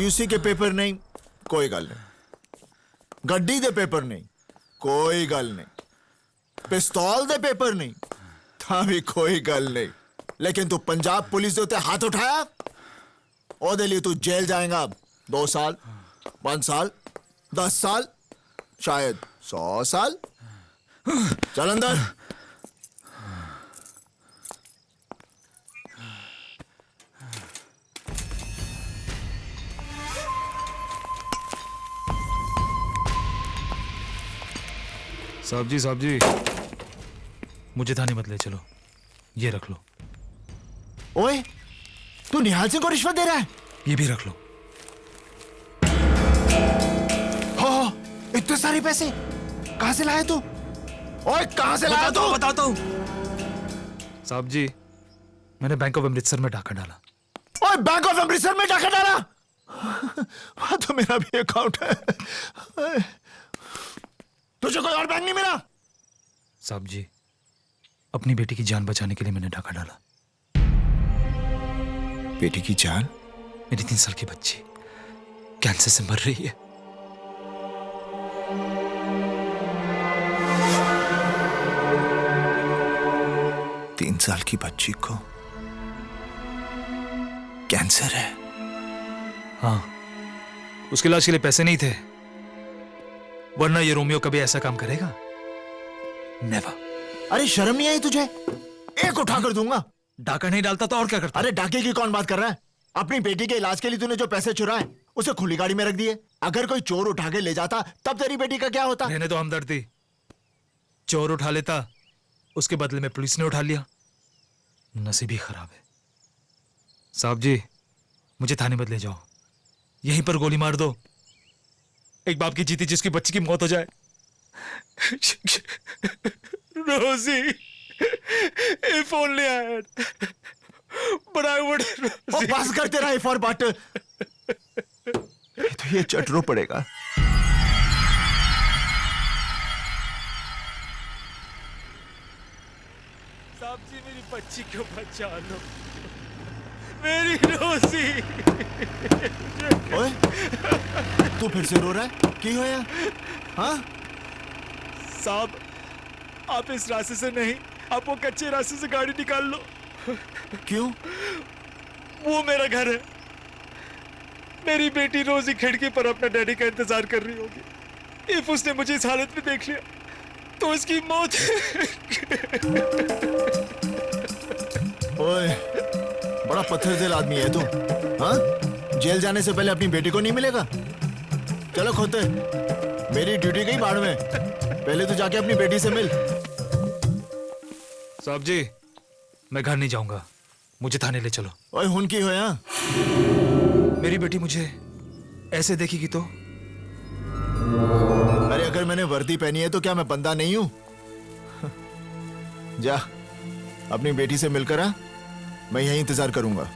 LUC के paper नहीं, कोई गल नहीं। गड्डी दे पेपर नहीं, कोई गल नहीं। पिस्तौल दे पेपर नहीं, था भी कोई गल नहीं। लेकिन तू पंजाब पुलिस दे उत्ते हाथ उठाया, ओदे लिए तू जेल जाएगा। 2 साल, 5 साल, 10 साल, शायद 100 साल। चल अंदर। साहब जी, मुझे थाने मत ले चलो, ये रख लो। ओए, तू निहाल सिंह को रिश्वत दे रहा है? ये भी रख लो। हो, इतने सारे पैसे कहां से लाए तू? ओए, कहां से लाया तू? बताता हूँ। साहब जी, मैंने बैंक ऑफ अमृतसर में डाका डाला। ओए, बैंक ऑफ अमृतसर में डाका डाला? वहां तो मेरा भी अकाउंट है। तुझे कोई और बैंक नहीं मिला? साहब जी, अपनी बेटी की जान बचाने के लिए मैंने डाका डाला। बेटी की जान? मेरी 3 साल की बच्ची कैंसर से मर रही है। तीन साल की बच्ची को कैंसर है? हाँ, उसके इलाज के लिए पैसे नहीं थे, वरना ये रोमियो कभी ऐसा काम करेगा? नेवर। अरे शर्म नहीं आई तुझे? एक उठा कर दूंगा। डाका नहीं डालता तो और क्या करता? अरे डाके की कौन बात कर रहा है? अपनी बेटी के इलाज के लिए तूने जो पैसे चुराए उसे खुली गाड़ी में रख दिए। अगर कोई चोर उठा के ले जाता तब तेरी बेटी का क्या होता? रहने दो हमदर्दी। चोर उठा लेता, उसके बदले में पुलिस ने उठा लिया। नसीब ही खराब है। साहब जी, मुझे थाने मत ले जाओ, यहीं पर गोली मार दो। एक बाप की जीती जिसकी बच्ची की मौत हो जाए। रोजी, if only I had, but I would. ओ बस कर तेरा if और but। तो ये चटरो पड़ेगा। साहब जी, मेरी बच्ची को बचा लो, मेरी रोजी। ओए, तू फिर से रो रहा है? की होया? हाँ? साहब, आप इस रास्ते से नहीं, आप वो कच्चे रास्ते से गाड़ी निकाल लो। क्यों? वो मेरा घर है। मेरी बेटी रोजी खिड़की पर अपना डैडी का इंतजार कर रही होगी। इफ उसने मुझे इस हालत में देख लिया तो उसकी मौत। ओए, बड़ा पत्थर दिल आदमी है तू। हाँ? जेल जाने से पहले अपनी बेटी को नहीं मिलेगा? चलो खोते, मेरी ड्यूटी गई बाढ़ में। पहले तो जाके अपनी बेटी से मिल। साहब जी, मैं घर नहीं जाऊंगा, मुझे थाने ले चलो। ओए, हुन की होया? मेरी बेटी मुझे ऐसे देखेगी तो? अरे अगर मैंने वर्दी पहनी है तो क्या मैं बंदा नहीं हूं? जा, अपनी बेटी से मिलकर आ, मैं यहीं इंतजार करूंगा।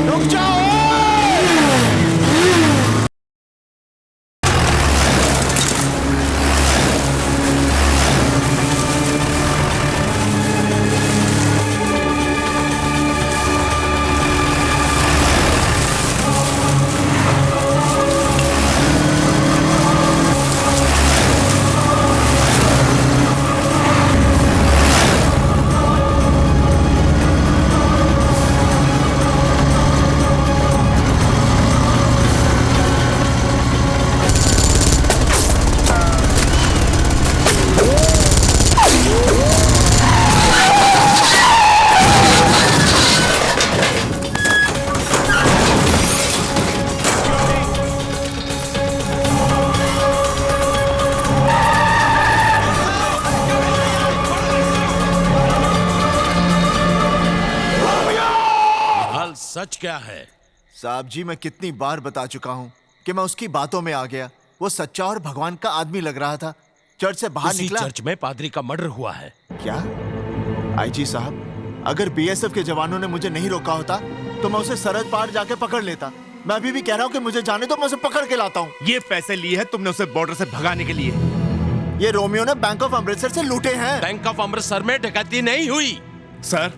रुक जाओ! सच क्या है? साहब जी, मैं कितनी बार बता चुका हूं कि मैं उसकी बातों में आ गया। वो सच्चा और भगवान का आदमी लग रहा था। चर्च से बाहर उसी निकला। चर्च में पादरी का मर्डर हुआ है। क्या? आईजी साहब, अगर बीएसएफ के जवानों ने मुझे नहीं रोका होता तो मैं उसे सरहद पार जाके पकड़ लेता। मैं अभी भी कह रहा हूं कि मुझे जाने दो, मैं उसे पकड़ के लाता हूं। ये पैसे लिए हैं तुमने उसे बॉर्डर से भगाने के लिए। ये रोमियो ने बैंक ऑफ अमृतसर से लूटे हैं। बैंक ऑफ अमृतसर में डकैती नहीं हुई। सर,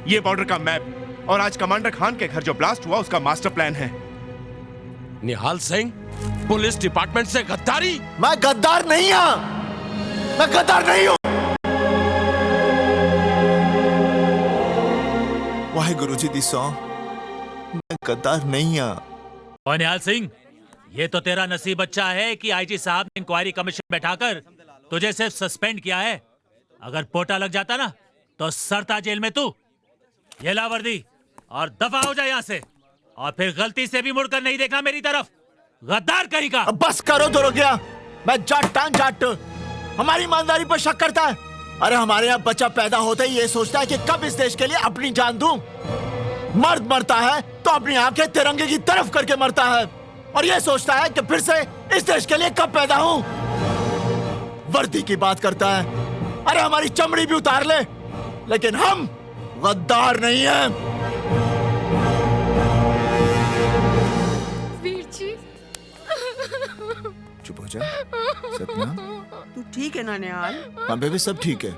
ये बॉर्डर का मैप और आज कमांडर खान के घर जो ब्लास्ट हुआ उसका मास्टर प्लान है। निहाल सिंह, पुलिस डिपार्टमेंट से गद्दारी? मैं गद्दार नहीं हूं, मैं गद्दार नहीं हूं। वाहे गुरुजी दी सौ, मैं गद्दार नहीं हूं। और निहाल सिंह, ये तो तेरा नसीब अच्छा है कि आईजी साहब ने इंक्वायरी कमीशन बैठाकर तुझे सिर्फ सस्पेंड किया है। अगर पोटा लग जाता ना तो सरता जेल में तू। ये ला वर्दी और दफा हो जाए यहाँ से, और फिर गलती से भी मुड़कर नहीं देखना मेरी तरफ, गद्दार कहीं का। अब बस करो दरोगिया, मैं जाट हमारी ईमानदारी पर शक करता है। अरे हमारे यहाँ बच्चा पैदा होते ही ये सोचता है कि कब इस देश के लिए अपनी जान दूं। मर्द मरता है तो अपनी आंखें तिरंगे की तरफ करके मरता है, और ये सोचता है कि फिर से इस देश के लिए कब पैदा हूं। वर्दी की बात करता है, अरे हमारी चमड़ी भी उतार ले, लेकिन हम गद्दार नहीं हैं। वीर जी, चुप हो जा सतना। तू ठीक है ना निहाल? हाँ बेबी, सब ठीक है।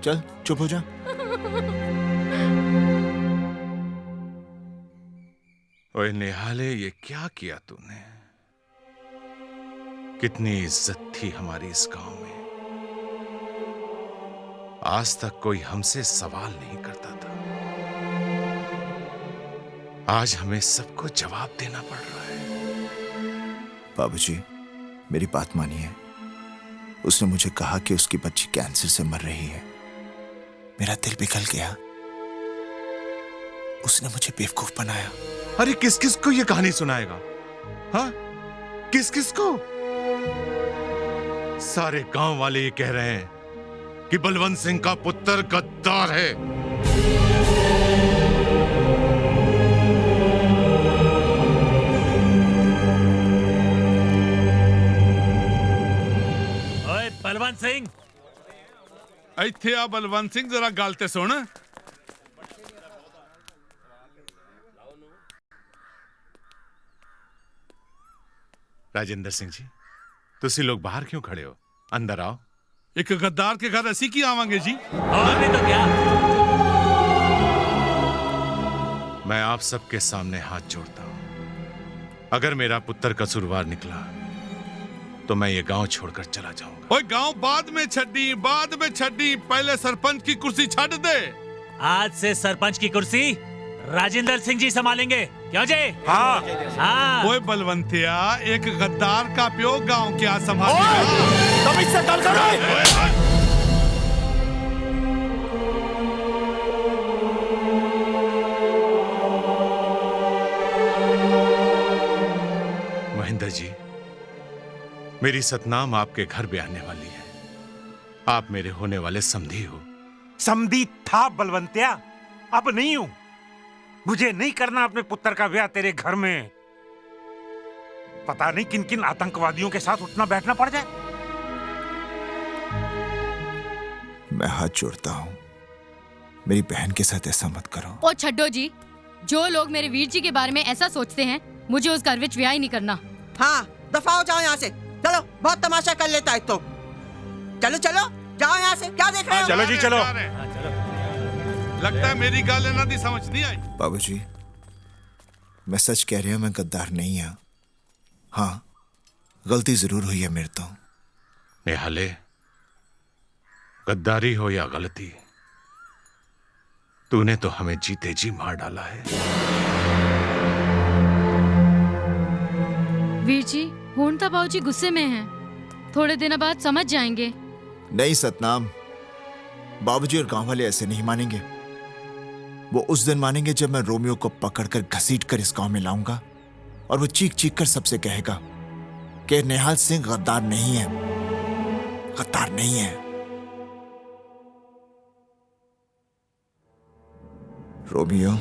चल चुप हो जा। ओए निहाले, ये क्या किया तूने? कितनी इज्जत थी हमारी इस गांव में। आज तक कोई हमसे सवाल नहीं करता था, आज हमें सबको जवाब देना पड़ रहा है। बाबूजी, मेरी बात मानिए। उसने मुझे कहा कि उसकी बच्ची कैंसर से मर रही है। मेरा दिल पिघल गया। उसने मुझे बेवकूफ बनाया। अरे किस किस को ये कहानी सुनाएगा? हाँ, किस किस को? सारे गांव वाले ये कह रहे हैं कि बलवंत सिंह का पुत्र गद्दार है। ओए बलवंत सिंह, ਇੱਥੇ ਆ ਬਲਵੰਤ ਸਿੰਘ, जरा ਗੱਲ ਤੇ सुन। राजेंद्र सिंह जी, तुसी लोग बाहर क्यों खड़े हो? अंदर आओ। एक गद्दार के घर ਅਸੀਂ ਕੀ ਆਵਾਂਗੇ जी? और नहीं तो क्या। मैं आप सबके सामने हाथ जोड़ता हूं। अगर मेरा पुत्र कसूरवार निकला तो मैं ये गांव छोड़कर चला जाऊंगा। ओए गांव बाद में छड्डी, पहले सरपंच की कुर्सी छड़ दे। आज से सरपंच की कुर्सी राजेंद्र सिंह जी संभालेंगे, क्यों जी? हाँ। हाँ। ओए बलवंतिया, एक गद्दार का प्यो गांव क्या संभालेगा? तुम इससे कल करो। महेंद्र जी, मेरी सतनाम आपके घर भी आने वाली है। आप मेरे होने वाले समधी हो। समधी था बलवंतिया, अब नहीं हूं। मुझे नहीं करना अपने पुत्र का ब्याह तेरे घर में। पता नहीं किन किन आतंकवादियों के साथ उठना बैठना पड़ जाए। मैं हाथ जोड़ता हूं, मेरी बहन के साथ ऐसा मत करो। ओ छड्डो जी, जो लोग मेरे वीर जी के बारे में ऐसा सोचते हैं, मुझे उस घर विच ब्याह ही नहीं करना। हाँ, दफा हो जाओ यहाँ से। चलो, बहुत तमाशा कर लेता है तो। चलो चलो, जाओ यहाँ से। क्या देख रहे हो? चलो जी, चलो। लगता है मेरी गाल ਇਹਨਾਂ ਦੀ समझ नहीं आई। बाबूजी, मैं सच कह रहा हूं, मैं गद्दार नहीं हूं। हाँ, गलती जरूर हुई है मेरे तो। निहाले, गद्दारी हो या गलती, तूने तो हमें जीते जी मार डाला है। वीर जी, होंडा बाबूजी गुस्से में हैं। थोड़े दिन बाद समझ जाएंगे। नहीं सतनाम, बाबूजी और गांव वाले ऐसे नहीं मानेंगे। वो उस दिन मानेंगे जब मैं रोमियो को पकड़कर घसीटकर इस गांव में लाऊंगा, और वो चीख चीख कर सबसे कहेगा कि निहाल सिंह गद्दार नहीं है, गद्दार नहीं है। रोमियो,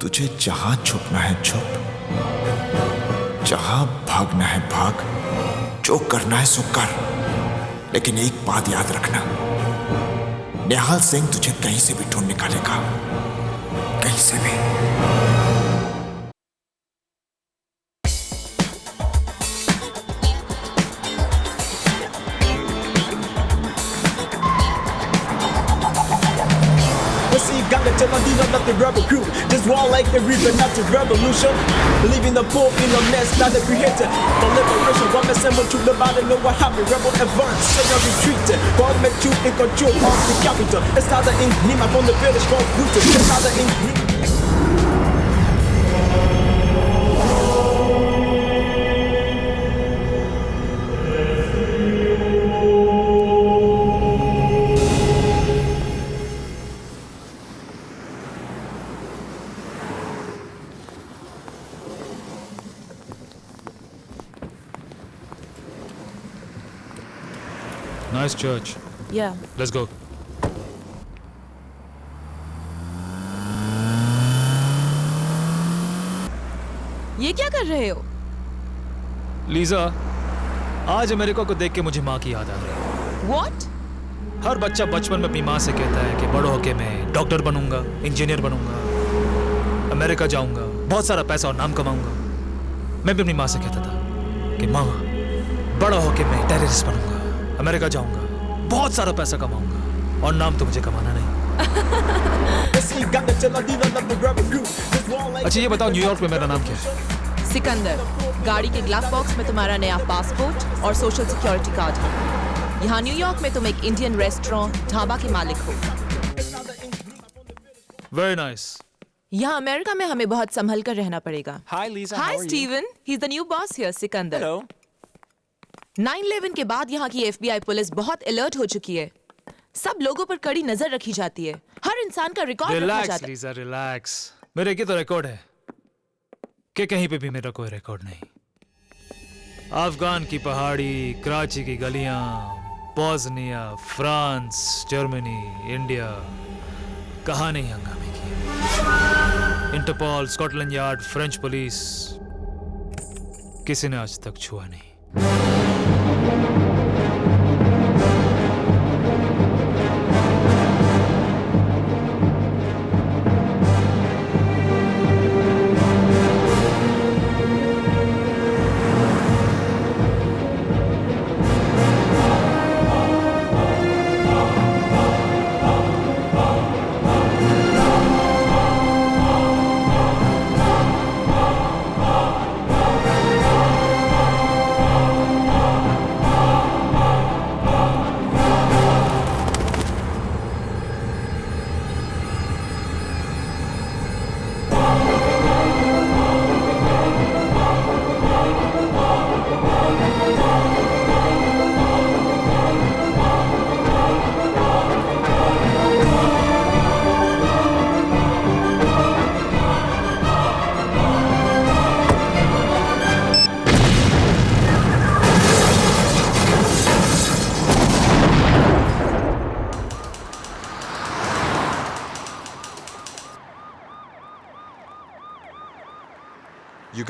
तुझे जहां छुपना है छुप, जहां भागना है भाग, जो करना है सो कर, लेकिन एक बात याद रखना, निहाल सिंह तुझे कहीं से भी ढूंढ निकालेगा, कहीं से भी। till I deal up the rebel crew. This war like the reaper, not the revolution. Leaving the poor in a mess, not the creator. For liberation, one assemble to the body, know what happened. Rebel advance, so you're retreated. Government you in control of the capital. It's not the ink, Nima from the village called Rooted. It's not the ink. Nice church. Yeah. Let's go. ये क्या कर रहे हो? Lisa, आज America को देख के मुझे माँ की याद आ रही है। What? हर बच्चा बचपन में अपनी माँ से कहता है कि बड़ो होके मैं डॉक्टर बनूंगा, इंजीनियर बनूंगा, अमेरिका जाऊंगा, बहुत सारा पैसा और नाम कमाऊंगा। मैं भी अपनी माँ से कहता था कि माँ, बड़ा होके मैं टेररिस्ट बनूंगा, अमेरिका जाऊंगा, बहुत सारा पैसा कमाऊंगा और नाम तो मुझे कमाना नहीं। अच्छा ये बताओ, न्यूयॉर्क में मेरा नाम क्या है? सिकंदर। गाड़ी के ग्लव बॉक्स में तुम्हारा नया पासपोर्ट और सोशल सिक्योरिटी कार्ड है। यहाँ न्यूयॉर्क में तुम एक इंडियन रेस्टोरेंट ढाबा के मालिक हो। Very nice. यहाँ अमेरिका में हमें बहुत संभल कर रहना पड़ेगा। Hi Lisa, Hi how are you? Steven, he's the new boss here, Sikandar. Hello. 9/11 के बाद यहाँ की FBI पुलिस बहुत अलर्ट हो चुकी है। सब लोगों पर कड़ी नजर रखी जाती है। हर इंसान का रिकॉर्ड रखा रिलैक्स जाता है। Lisa, relax. मेरे की तो रिकॉर्ड है कि कहीं पे भी मेरा कोई रिकॉर्ड नहीं। अफगान की पहाड़ी, कराची की गलियां, बोस्निया, फ्रांस, जर्मनी, इंडिया, कहाँ नहीं हंगामे किए। Interpol, Scotland Yard, French police, किसी ने आज तक छुआ नहीं।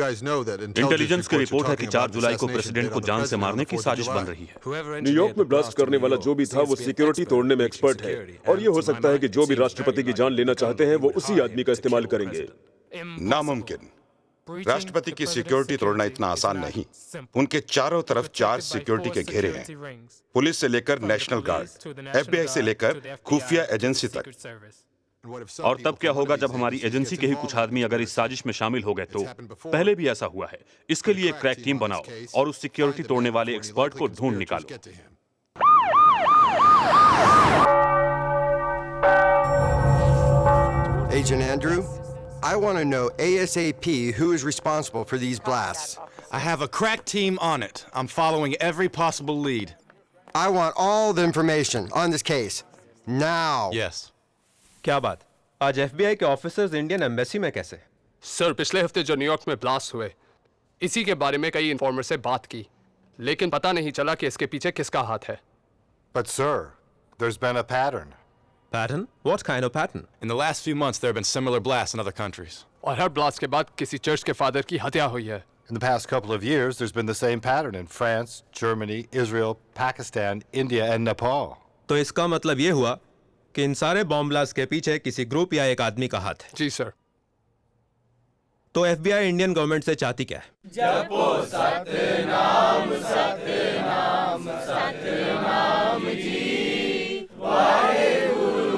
इंटेलिजेंस की रिपोर्ट है कि 4 जुलाई को प्रेसिडेंट को जान से मारने की साजिश बन रही है। न्यूयॉर्क में ब्लास्ट करने वाला जो भी था वो सिक्योरिटी तोड़ने में एक्सपर्ट है और ये हो सकता है कि जो भी राष्ट्रपति की जान लेना चाहते हैं वो उसी आदमी का इस्तेमाल करेंगे। नामुमकिन। राष्ट्रपति की सिक्योरिटी तोड़ना इतना आसान नहीं। उनके चारों तरफ 4 सिक्योरिटी के घेरे हैं, पुलिस से लेकर नेशनल गार्ड, FBI से लेकर खुफिया एजेंसी तक। और तब क्या होगा जब हमारी एजेंसी के ही कुछ आदमी अगर इस साजिश में शामिल हो गए तो? पहले भी ऐसा हुआ है। इसके लिए एक क्रैक टीम बनाओ और उस सिक्योरिटी तोड़ने वाले एक्सपर्ट को ढूंढ निकालो। Agent Andrew, I want to know ASAP who is responsible for these blasts. I have a crack team on it. I'm following every possible lead. I want all the information on this case. Now. Yes. क्या बात? आज FBI के officers Indian embassy में कैसे? Sir, पिछले हफ्ते जो New York में ब्लास्ट हुए, इसी के बारे में कई इन्फॉर्मर से बात की, लेकिन पता नहीं चला कि इसके पीछे किसका हाथ है। But sir, there's been a pattern. Pattern? What kind of pattern? In the last few months, there have been similar blasts in other countries. और हर ब्लास्ट के बाद किसी चर्च के फादर की हत्या हुई है। In the past couple of years, there's been the same pattern in France, Germany, Israel, Pakistan, India, and Nepal. तो इसका मतलब ये हुआ कि इन सारे बॉम्ब ब्लास्ट के पीछे किसी ग्रुप या एक आदमी का हाथ है। जी सर। तो FBI इंडियन गवर्नमेंट से चाहती क्या है? जपो सतनाम सतनाम सतनाम जी, वाहे गुरु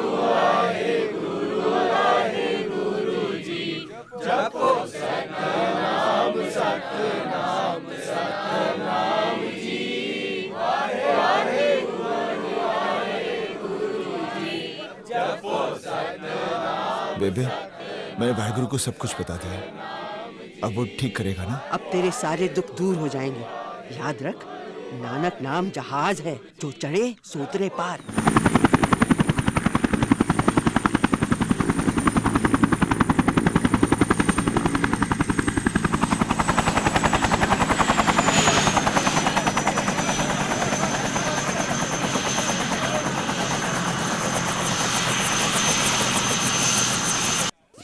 बेबे, मैंने वाहेगुरु को सब कुछ बता दिया। अब वो ठीक करेगा ना? अब तेरे सारे दुख दूर हो जाएंगे। याद रख, नानक नाम जहाज है, जो चढ़े सोतरे पार।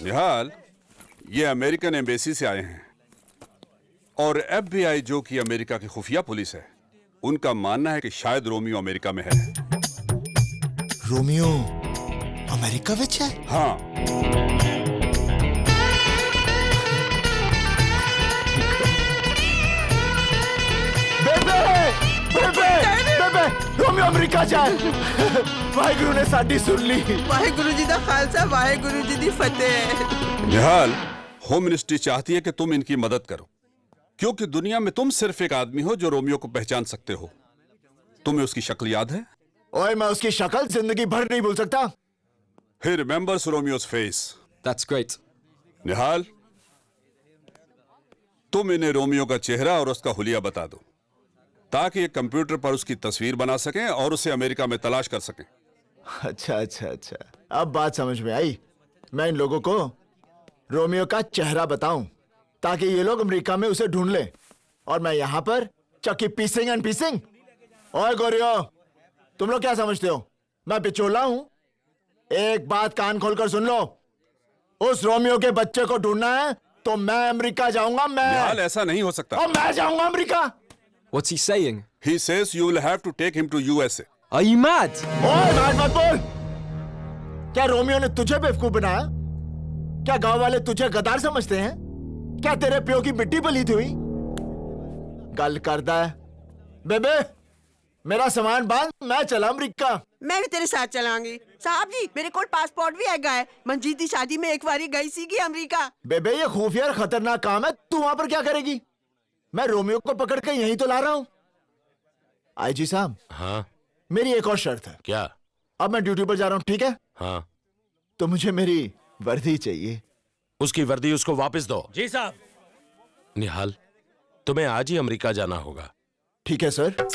निहाल, ये अमेरिकन एम्बेसी से आए हैं और FBI जो कि अमेरिका की खुफिया पुलिस है, उनका मानना है कि शायद रोमियो अमेरिका में है। रोमियो अमेरिका विच है? हाँ। बेबे, बेबे, बेबे, रोमियो अमेरिका जाए। वाहेगुरु ने साडी सुन ली। वाहेगुरु जी दा खालसा, वाहेगुरु जी दी फतेह। निहाल, होम मिनिस्ट्री चाहती है कि तुम इनकी मदद करो, क्योंकि दुनिया में तुम सिर्फ एक आदमी हो जो रोमियो को पहचान सकते हो। तुम्हें उसकी शक्ल याद है? ओए, मैं उसकी शक्ल जिंदगी भर नहीं भूल सकता। He remembers Romeo's face. That's great. निहाल, तुम इन्हें रोमियो का चेहरा और उसका हुलिया बता दो, ताकि ये कंप्यूटर पर उसकी तस्वीर बना सकें और उसे अमेरिका में तलाश कर सकें। अच्छा अच्छा अच्छा, अब बात समझ में आई। मैं इन लोगों को रोमियो का चेहरा बताऊं, ताकि ये लोग अमेरिका में उसे ढूंढ लें, और मैं यहां पर चक्की पीसिंग एंड पीसिंग। ओए गोरियो, तुम लोग क्या समझते हो मैं बिचौला हूं? एक बात कान खोलकर सुन लो, उस रोमियो के बच्चे को ढूंढना है तो मैं अमेरिका जाऊंगा। मैं निहाल, ऐसा नहीं हो सकता। और मैं जाऊंगा America. What's he saying? He says you will have to take him to USA. Are you mad? ओए, बात मत बोल। क्या रोमियो ने तुझे बेवकूफ बनाया? क्या गांव वाले तुझे गद्दार समझते हैं? क्या तेरे प्यो की मिट्टी पलीती हुई? गल करदा है। बेबे, मेरा सामान बांध, मैं चला अमेरिका। मैं भी तेरे साथ चलांगी। साहब जी, मेरे को पासपोर्ट भी हैगा है। मंजीत दी शादी में एक बारी गई सी अमेरिका। बेबे, ये खुफिया और खतरनाक काम है, तू वहां पर क्या करेगी? मैं रोमियो को पकड़ के यहीं तो ला रहा हूं। आईजी साहब। हाँ। मेरी एक और शर्त है। क्या? अब मैं ड्यूटी पर जा रहा हूं, ठीक है? हाँ। तो मुझे मेरी वर्दी चाहिए। उसकी वर्दी उसको वापस दो। जी साहब। निहाल, तुम्हें आज ही अमेरिका जाना होगा। ठीक है सर।